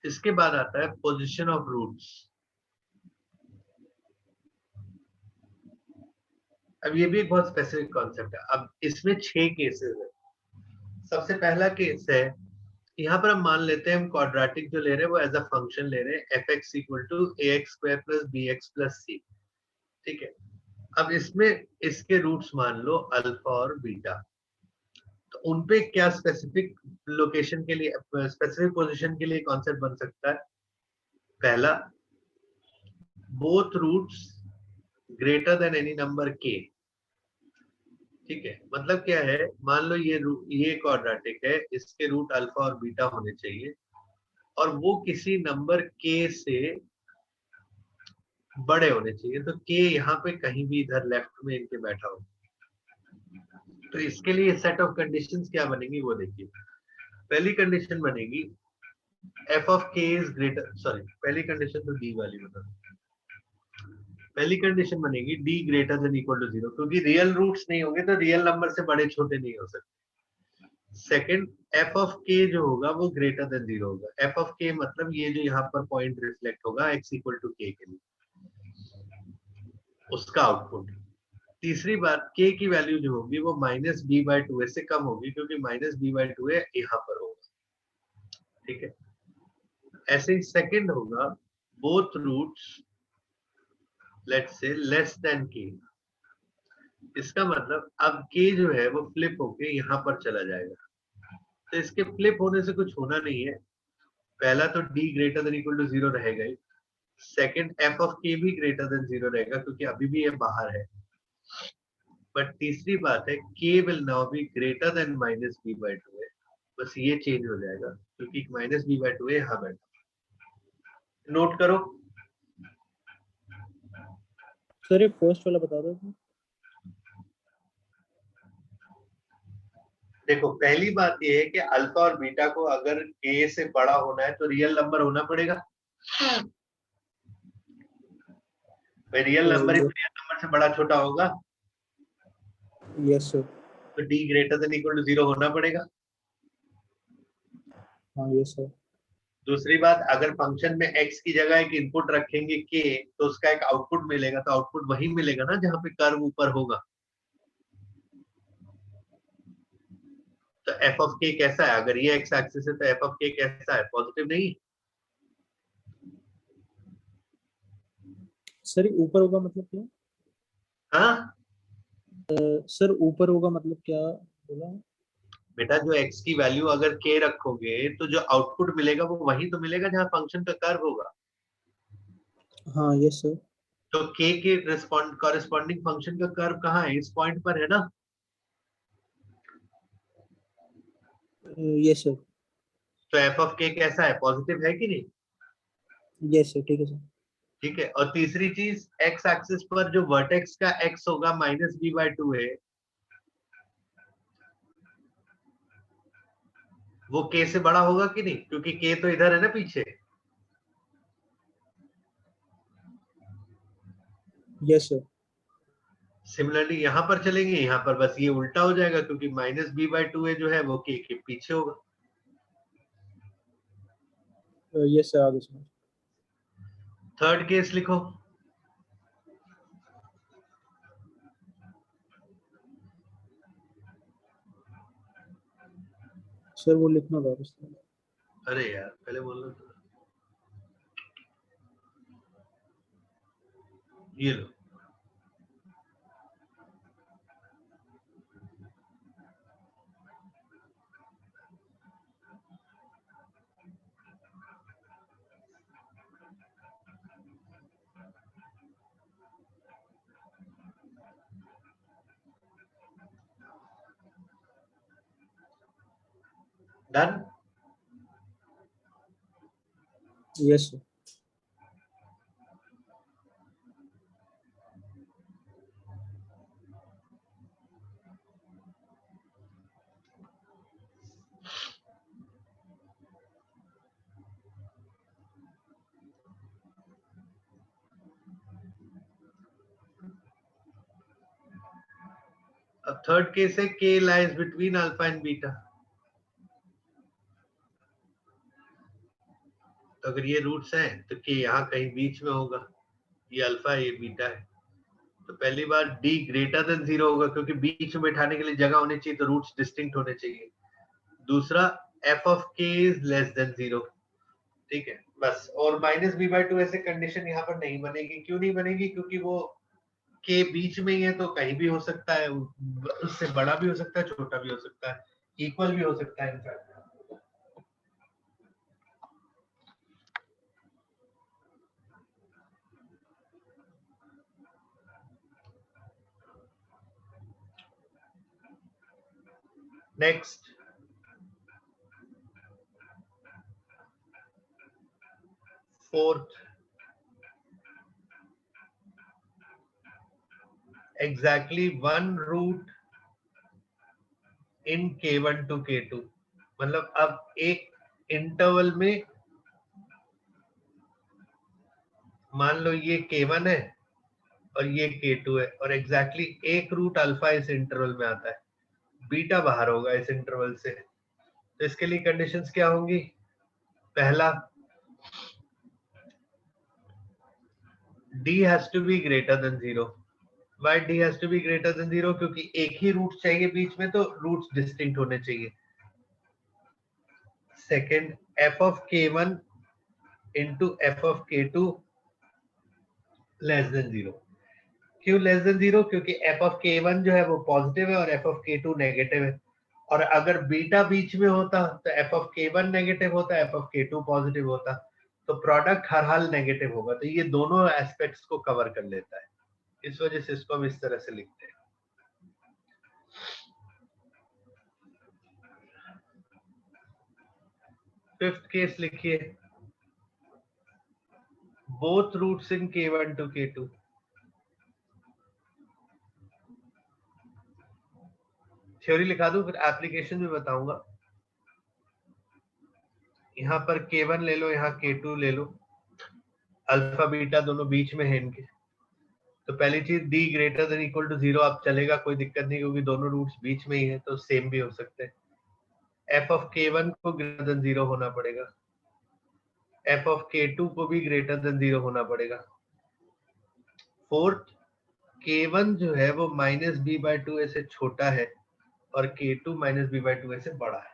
इसके बाद आता है पोजीशन ऑफ रूट्स। अब ये भी एक बहुत स्पेसिफिक कॉन्सेप्ट है। अब इसमें 6 केसेस है। सबसे पहला केस है, यहाँ पर हम मान लेते हैं हम क्वाड्रेटिक जो ले रहे हैं वो एज अ फंक्शन ले रहे हैं fx equal to ax square plus bx plus c, ठीक है। अब इसमें इसके रूट्स मान लो अल्फा और बीटा, तो उनपे क्या स्पेसिफिक लोकेशन के लिए, स्पेसिफिक पोजीशन के लिए कॉन्सेप्ट बन सकता है? पहला, both roots greater than any number k, ठीक है। मतलब क्या है, मान लो ये क्वाड्रेटिक है, इसके रूट अल्फा और बीटा होने चाहिए और वो किसी नंबर k से बड़े होने चाहिए, तो k यहाँ पे कहीं भी इधर लेफ्ट में इनके बैठा हो। तो इसके लिए सेट ऑफ कंडीशंस क्या बनेगी वो देखिए। पहली कंडीशन बनेगी f of k is greater, sorry पहली कंडीशन तो d वाली बता, पहली कंडीशन बनेगी d greater than equal to 0, क्योंकि रियल रूट्स नहीं होंगे तो रियल नंबर से बड़े छोटे नहीं हो सकते। सेकंड, f ऑफ k जो होगा वो ग्रेटर देन 0 होगा। f ऑफ k मतलब ये जो यहाँ पर पॉइंट रिफ्लेक्ट होगा x इक्वल टू k के लिए, उसका आउटपुट। तीसरी बात, k की वैल्यू जो होगी वो माइनस बी बाई टू से कम होगी, क्योंकि माइनस बी बाई टू यहाँ पर होगा, ठीक है। ऐसे ही सेकंड होगा, both roots let's say less than k। इसका मतलब अब k जो है वो फ्लिप होके यहाँ पर चला जाएगा, तो इसके फ्लिप होने से कुछ होना नहीं है। पहला तो d greater than equal to 0 रहेगा ही, सेकंड f ऑफ k भी ग्रेटर देन 0 रहेगा क्योंकि अभी भी ये बाहर है। बट तीसरी बात है, k will now be greater than minus B by two है, बस ये चेंज हो जाएगा क्योंकि माइनस बी बाई टू है यहाँ बैठा। नोट करो। सर ये फर्स्ट वाला बता दो। देखो, पहली बात ये है कि अल्फा और बीटा को अगर k से बड़ा होना है तो रियल नंबर होना पड़ेगा। भाई रियल नंबर ही रियल नंबर से बड़ा छोटा होगा, यस सर। तो d greater than equal to 0 होना पड़ेगा। हाँ यस सर। दूसरी बात, अगर फंक्शन में x की जगह एक इनपुट रखेंगे k, तो उसका एक आउटपुट मिलेगा, तो आउटपुट वही मिलेगा ना जहां पे कर्व ऊपर होगा। तो f ऑफ k कैसा है? अगर ये x एक्सिस है तो f ऑफ k कैसा है? पॉजिटिव नहीं? सर ऊपर होगा मतलब क्या? हाँ सर ऊपर होगा मतलब क्या बोला? बेटा, जो x की वैल्यू अगर k रखोगे तो जो आउटपुट मिलेगा वो वही तो मिलेगा जहां फंक्शन का कर्व होगा। हाँ यस सर। तो k के कॉरेस्पॉन्डिंग फंक्शन का कर्व कहाँ है? इस पॉइंट पर है ना। Yes sir. तो f ऑफ k कैसा है? पॉजिटिव है कि नहीं? यस सर ठीक है सर। ठीक है। और तीसरी चीज, x एक्सिस पर जो वर्टेक्स का x होगा माइनस बी बाई टू है, वो k से बड़ा होगा कि नहीं? क्योंकि k तो इधर है ना पीछे। Yes sir. सिमिलरली यहाँ पर चलेंगे, यहाँ पर बस ये उल्टा हो जाएगा क्योंकि माइनस बी बाई टू जो है वो k के पीछे होगा। यस सर आगे सर। थर्ड केस लिखो। सर वो लिखना था उसमें। अरे यार पहले बोलो तो। ये लो। डन। Yes sir. अब थर्ड केस है k lies between alpha and beta. तो अगर ये रूट्स हैं तो k यहाँ कहीं बीच में होगा, ये अल्फा ये बीटा है। तो पहली बार d ग्रेटर देन 0 होगा क्योंकि बीच में बैठाने के लिए जगह होनी चाहिए, तो रूट्स डिस्टिंक्ट होने चाहिए। दूसरा f of k is less than 0, ठीक है बस। और -b/2 ऐसे कंडीशन यहाँ पर नहीं बनेगी। क्यों नहीं बनेगी? क्योंकि वो k बीच में ही है, तो कहीं भी हो सकता है, उससे बड़ा भी हो सकता है, छोटा भी हो सकता है, इक्वल भी हो सकता है in fact. Next, fourth, exactly one root in k1 to k2। मतलब अब एक इंटरवल में मान लो ये k1 है और ये k2 है, और एग्जैक्टली एक रूट अल्फा इस इंटरवल में आता है, बीटा बाहर होगा इस इंटरवल से। तो इसके लिए कंडीशंस क्या होंगी? पहला, d has to be greater than 0। Why d has to be greater than 0? क्योंकि एक ही रूट चाहिए बीच में, तो रूट्स डिस्टिंक्ट होने चाहिए। Second, f of k1 into f of k2 less than 0। क्यों लेस देन 0? क्योंकि f of k1 जो है वो पॉजिटिव है और f of k2 नेगेटिव है। और अगर बीटा बीच में होता तो f of k1 नेगेटिव होता, f of k2 पॉजिटिव होता, तो प्रोडक्ट हर हाल नेगेटिव होगा। तो ये दोनों एस्पेक्ट्स को कवर कर लेता है, इस वजह से इसको हम इस तरह से लिखते हैं। फिफ्थ केस लिखिए, both roots in k1 to k2। Theory लिखा दूं फिर एप्लीकेशन भी बताऊंगा। यहाँ पर k1 ले लो, यहाँ k2 ले लो, अल्फा बीटा दोनों बीच में है इनके। तो पहली चीज, d greater than equal to 0 अब चलेगा, कोई दिक्कत नहीं, क्योंकि दोनों रूट्स बीच में ही है, तो सेम भी हो सकते हैं। f ऑफ k1 को ग्रेटर देन 0 होना पड़ेगा, f ऑफ k2 को भी ग्रेटर देन 0 होना पड़ेगा। फोर्थ, k1 जो है वो -b/2a से छोटा है और k2 -b/2a से बड़ा है।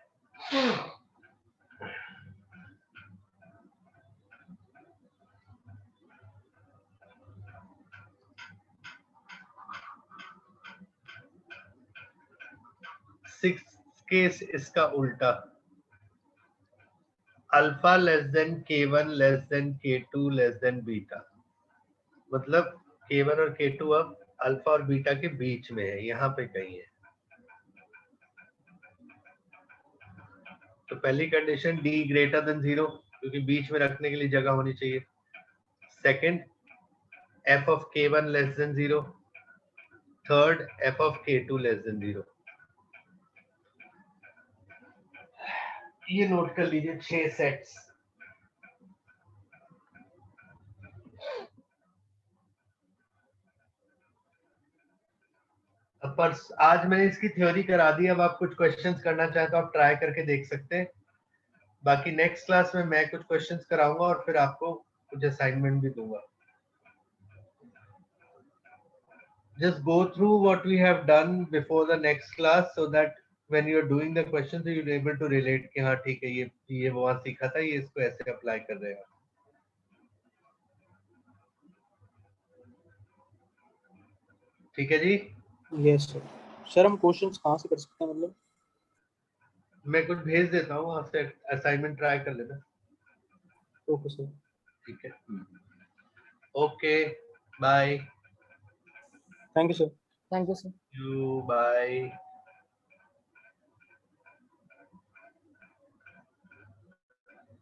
सिक्स्थ केस इसका उल्टा, alpha less than k1 less than k2 less than beta. मतलब k1 और k2 अब अल्फा और बीटा के बीच में है, यहाँ पे कहीं है। तो पहली कंडीशन d ग्रेटर देन 0, क्योंकि बीच में रखने के लिए जगह होनी चाहिए। Second, f of k1 less than 0। Third, f of k2 less than 0। ये नोट कर लीजिए 6 सेट्स। पर आज मैंने इसकी थ्योरी करा दी, अब आप कुछ क्वेश्चंस करना चाहे तो आप ट्राई करके देख सकते हैं। बाकी नेक्स्ट क्लास में मैं कुछ क्वेश्चंस कराऊंगा और फिर आपको कुछ असाइनमेंट भी दूंगा. Just go through what we have done before the next class so that when you are doing the questions you're able to relate कि हाँ ठीक है ये वहाँ सीखा था ये इसको ऐसे अप्लाई कर रहे हैं. ठीक है जी. Yes sir. सर हम क्वेश्चंस कहाँ से कर सकते हैं मतलब? मैं कुछ भेज देता हूँ वहाँ से असाइनमेंट ट्राई कर लेना. Okay sir. ठीक है. Okay bye. Thank you sir. Thank you sir. You bye.